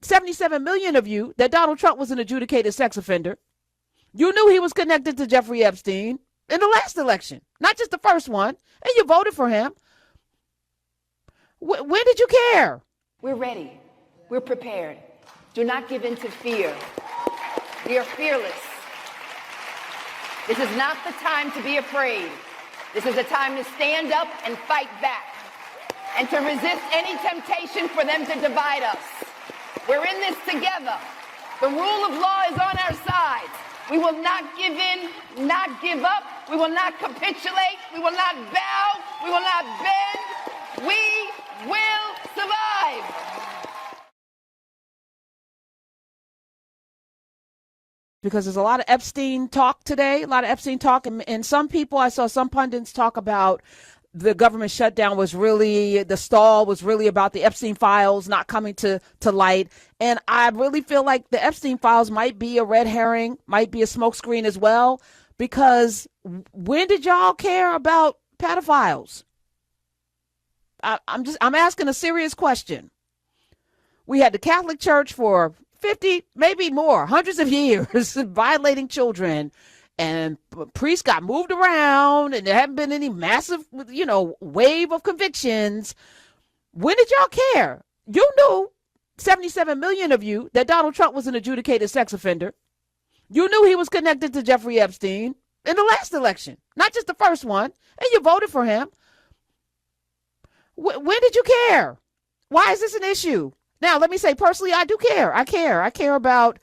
77 million of you that Donald Trump was an adjudicated sex offender. You knew he was connected to Jeffrey Epstein in the last election, not just the first one, and you voted for him. When did you care? We're ready. We're prepared. Do not give in to fear. We are fearless. This is not the time to be afraid. This is a time to stand up and fight back and to resist any temptation for them to divide us. We're in this together. The rule of law is on our side. We will not give in, not give up. We will not capitulate. We will not bow. We will not bend. We will survive. Because there's a lot of Epstein talk today, and some people, I saw some pundits talk about the government shutdown was really, the stall was really about the Epstein files not coming to light. And I really feel like the Epstein files might be a red herring, might be a smokescreen as well, because when did y'all care about pedophiles? I'm asking a serious question. We had the Catholic Church for 50, maybe more, hundreds of years violating children, and priests got moved around, and there haven't been any massive, wave of convictions. When did y'all care? You knew, 77 million of you, that Donald Trump was an adjudicated sex offender. You knew he was connected to Jeffrey Epstein in the last election, not just the first one, and you voted for him. When did you care? Why is this an issue? Now, let me say, personally, I do care. I care about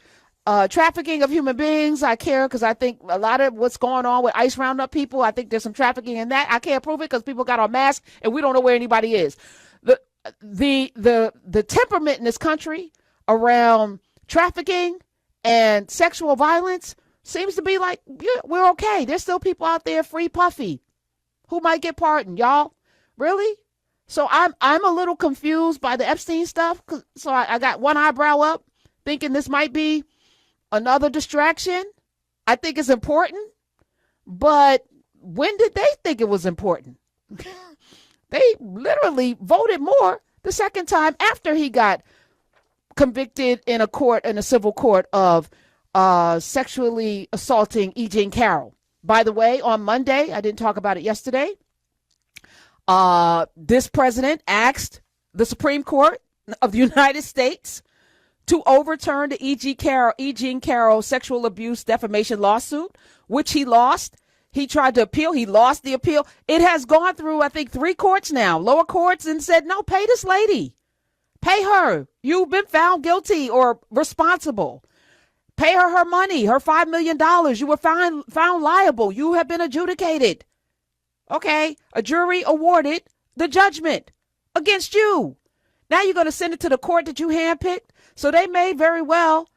trafficking of human beings. I care because I think a lot of what's going on with ICE roundup people, I think there's some trafficking in that. I can't prove it because people got on masks and we don't know where anybody is. The temperament in this country around trafficking and sexual violence seems to be like, yeah, we're okay. There's still people out there, free puffy, who might get pardoned. Y'all, really? So I'm a little confused by the Epstein stuff. So I got one eyebrow up, thinking this might be another distraction. I think it's important, but when did they think it was important? They literally voted more the second time after he got convicted in a civil court of sexually assaulting E. Jean Carroll. By the way, on Monday, I didn't talk about it yesterday. This president asked the Supreme Court of the United States to overturn the E. Jean Carroll sexual abuse defamation lawsuit, which he lost. He tried to appeal. He lost the appeal. It has gone through, I think, 3 courts now, lower courts, and said, no, pay this lady. Pay her. You've been found guilty or responsible. Pay her money, her $5 million. You were found liable. You have been adjudicated. Okay, a jury awarded the judgment against you. Now you're going to send it to the court that you handpicked. So they may very well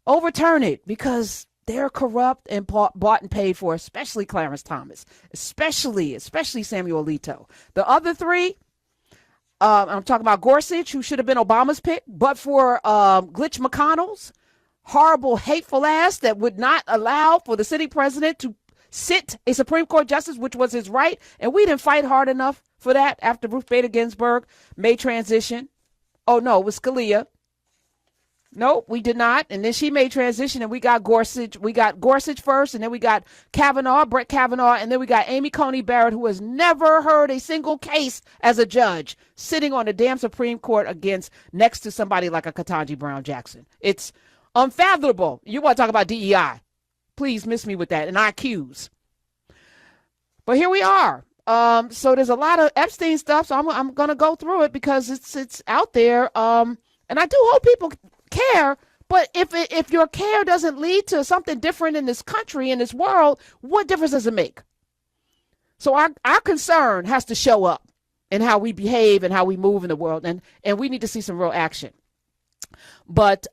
overturn it because they're corrupt and bought and paid for, especially Clarence Thomas, especially Samuel Alito. The other 3, I'm talking about Gorsuch, who should have been Obama's pick, but for Glitch McConnell's horrible, hateful ass that would not allow for the sitting president to sit a Supreme Court justice, which was his right. And we didn't fight hard enough for that after Ruth Bader Ginsburg made transition. Oh, no, it was Scalia. Nope, we did not. And then she made transition and we got Gorsuch. We got Gorsuch first, and then we got Brett Kavanaugh, and then we got Amy Coney Barrett, who has never heard a single case as a judge, sitting on the damn Supreme Court next to somebody like a Ketanji Brown Jackson. It's unfathomable. You want to talk about DEI? Please miss me with that and IQs. But here we are. So there's a lot of Epstein stuff. So I'm going to go through it because it's out there. And I do hope people care. But if your care doesn't lead to something different in this country, in this world, what difference does it make? So our concern has to show up in how we behave and how we move in the world. And we need to see some real action. But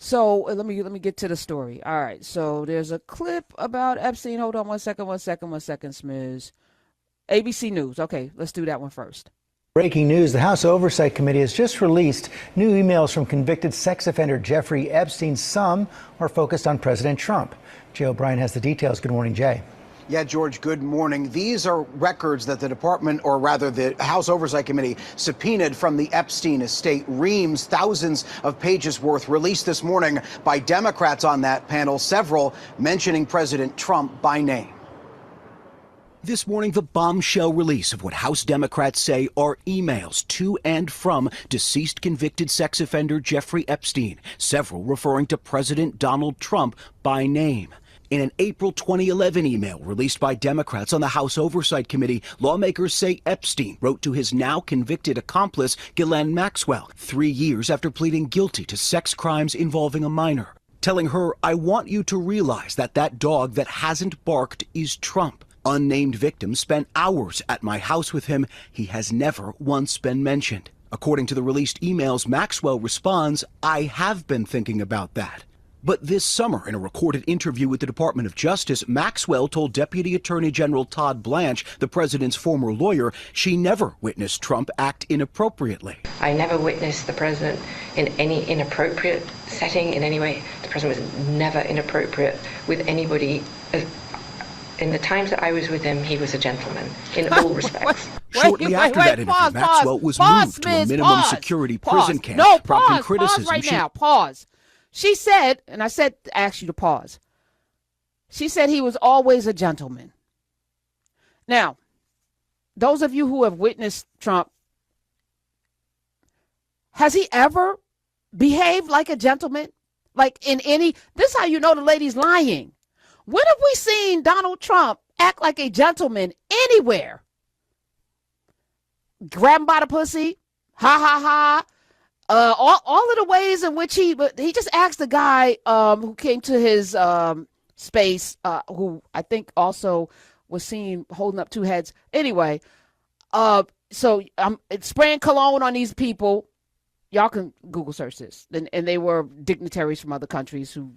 so let me get to the story. All right. So there's a clip about Epstein. Hold on one second, Smiz. ABC News. Okay, let's do that one first. Breaking news, the House Oversight Committee has just released new emails from convicted sex offender Jeffrey Epstein. Some are focused on President Trump. Jay O'Brien has the details. Good morning, Jay. Yeah, George, good morning. These are records that the department, or rather the House Oversight Committee, subpoenaed from the Epstein estate. Reams, thousands of pages worth, released this morning by Democrats on that panel, several mentioning President Trump by name. This morning, the bombshell release of what House Democrats say are emails to and from deceased convicted sex offender Jeffrey Epstein, several referring to President Donald Trump by name. In an April 2011 email released by Democrats on the House Oversight Committee, lawmakers say Epstein wrote to his now convicted accomplice, Ghislaine Maxwell, 3 years after pleading guilty to sex crimes involving a minor, telling her, "I want you to realize that that dog that hasn't barked is Trump. Unnamed victims spent hours at my house with him. He has never once been mentioned." According to the released emails, Maxwell responds, "I have been thinking about that." But this summer, in a recorded interview with the Department of Justice, Maxwell told Deputy Attorney General Todd Blanche, the president's former lawyer, she never witnessed Trump act inappropriately. I never witnessed the president in any inappropriate setting in any way. The president was never inappropriate with anybody. In the times that I was with him, he was a gentleman in all respects. Shortly after that interview, Maxwell was moved to a minimum security prison camp. No, prompting pause criticism. right now. Pause. She said, and I said to ask you to pause. She said he was always a gentleman. Now, those of you who have witnessed Trump, has he ever behaved like a gentleman? Like in any, this is how you know the lady's lying. When have we seen Donald Trump act like a gentleman anywhere? Grab him by the pussy, ha ha ha. All of the ways in which he just asked the guy who came to his space, who I think also was seen holding up two heads. Anyway, so I'm spraying cologne on these people. Y'all can Google search this. And they were dignitaries from other countries who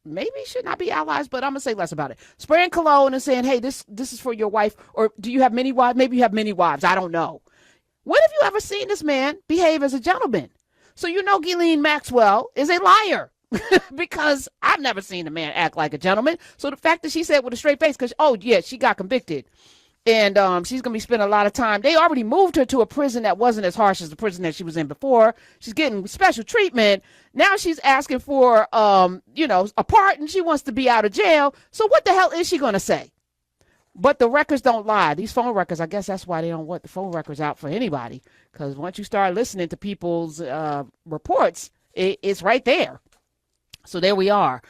maybe should not be allies, but I'm going to say less about it. Spraying cologne and saying, hey, this is for your wife. Or do you have many wives? Maybe you have many wives. I don't know. When have you ever seen this man behave as a gentleman? So you know Ghislaine Maxwell is a liar because I've never seen a man act like a gentleman. So the fact that she said with a straight face, because, oh, yeah, she got convicted. And she's going to be spending a lot of time. They already moved her to a prison that wasn't as harsh as the prison that she was in before. She's getting special treatment. Now she's asking for, a pardon. She wants to be out of jail. So what the hell is she going to say? But the records don't lie. These phone records, I guess that's why they don't want the phone records out for anybody. Because once you start listening to people's reports, it's right there. So there we are.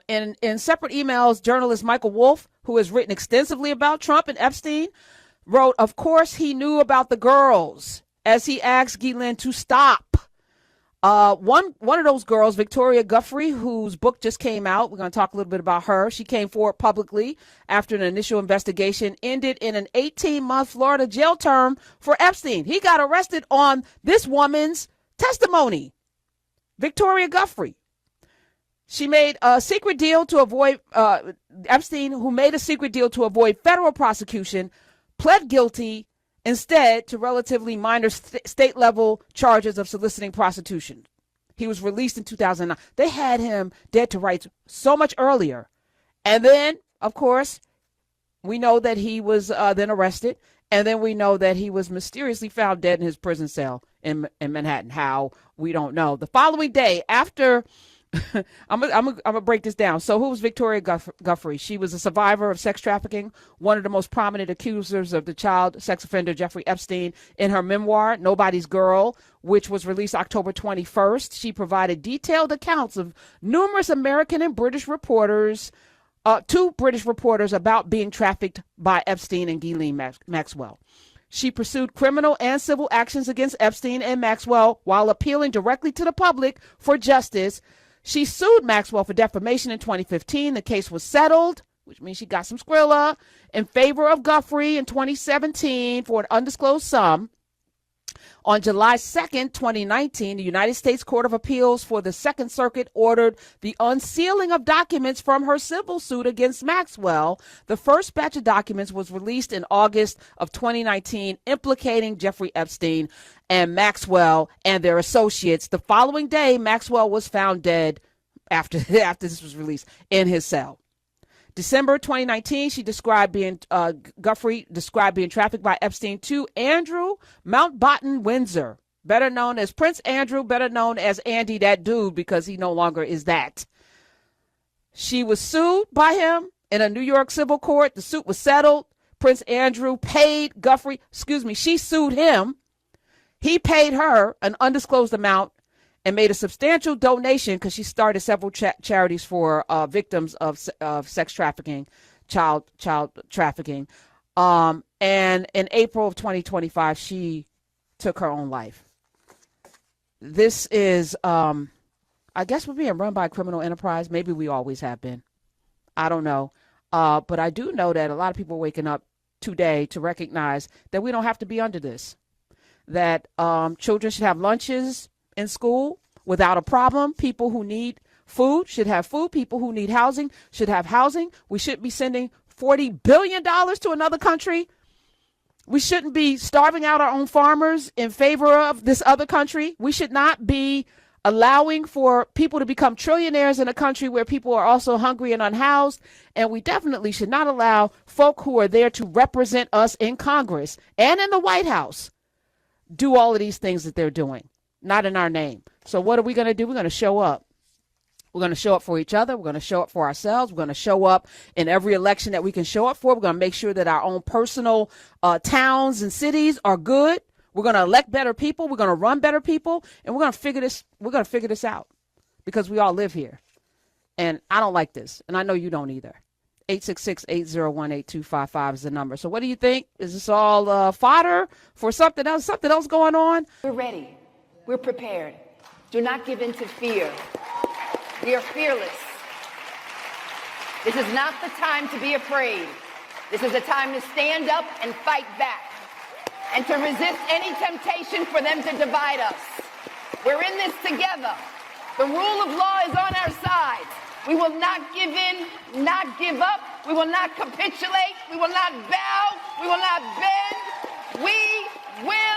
In separate emails, journalist Michael Wolff, who has written extensively about Trump and Epstein, wrote, of course he knew about the girls, as he asked Ghislaine to stop. One of those girls, Victoria Guthrie, whose book just came out. We're going to talk a little bit about her. She came forward publicly after an initial investigation ended in an 18-month Florida jail term for Epstein. He got arrested on this woman's testimony. Victoria Guthrie. She made a secret deal to avoid Epstein, who made a secret deal to avoid federal prosecution, pled guilty instead to relatively minor state-level charges of soliciting prostitution. He was released in 2009. They had him dead to rights so much earlier. And then, of course, we know that he was then arrested. And then we know that he was mysteriously found dead in his prison cell in Manhattan. How? We don't know. The following day, after... I'm gonna break this down. So who was Victoria Guthrie? She was a survivor of sex trafficking, one of the most prominent accusers of the child sex offender Jeffrey Epstein. In her memoir, Nobody's Girl, which was released October 21st, she provided detailed accounts of numerous American and British reporters, two British reporters, about being trafficked by Epstein and Ghislaine Maxwell. She pursued criminal and civil actions against Epstein and Maxwell while appealing directly to the public for justice. She sued Maxwell for defamation in 2015. The case was settled, which means she got some Skrilla, in favor of Guthrie in 2017 for an undisclosed sum. On July 2nd, 2019, the United States Court of Appeals for the Second Circuit ordered the unsealing of documents from her civil suit against Maxwell. The first batch of documents was released in August of 2019, implicating Jeffrey Epstein and Maxwell and their associates. The following day, Maxwell was found dead after this was released in his cell. December 2019, Guthrie described being trafficked by Epstein to Andrew Mountbatten Windsor, better known as Prince Andrew, better known as Andy that dude, because he no longer is that. She was sued by him in a New York civil court. The suit was settled. Prince Andrew paid Guthrie, she sued him. He paid her an undisclosed amount and made a substantial donation because she started several charities for victims of sex trafficking, child trafficking. And in April of 2025, she took her own life. This is, I guess we're being run by a criminal enterprise. Maybe we always have been. I don't know. But I do know that a lot of people are waking up today to recognize that we don't have to be under this. That children should have lunches in school without a problem. People who need food should have food. People who need housing should have housing. We shouldn't be sending $40 billion to another country. We shouldn't be starving out our own farmers in favor of this other country. We should not be allowing for people to become trillionaires in a country where people are also hungry and unhoused. And we definitely should not allow folk who are there to represent us in Congress and in the White House do all of these things that they're doing, not in our name. So what are we going to do? We're going to show up. We're going to show up for each other. We're going to show up for ourselves. We're going to show up in every election that we can show up for. We're going to make sure that our own personal towns and cities are good. We're going to elect better people. We're going to run better people, and we're going to figure this. We're going to figure this out because we all live here, and I don't like this, and I know you don't either. 866-801-8255 is the number. So what do you think? Is this all fodder for something else? Something else going on? We're ready. We're prepared. Do not give in to fear. We are fearless. This is not the time to be afraid. This is a time to stand up and fight back and to resist any temptation for them to divide us. We're in this together. The rule of law is on our side. We will not give in, not give up. We will not capitulate. We will not bow. We will not bend. We will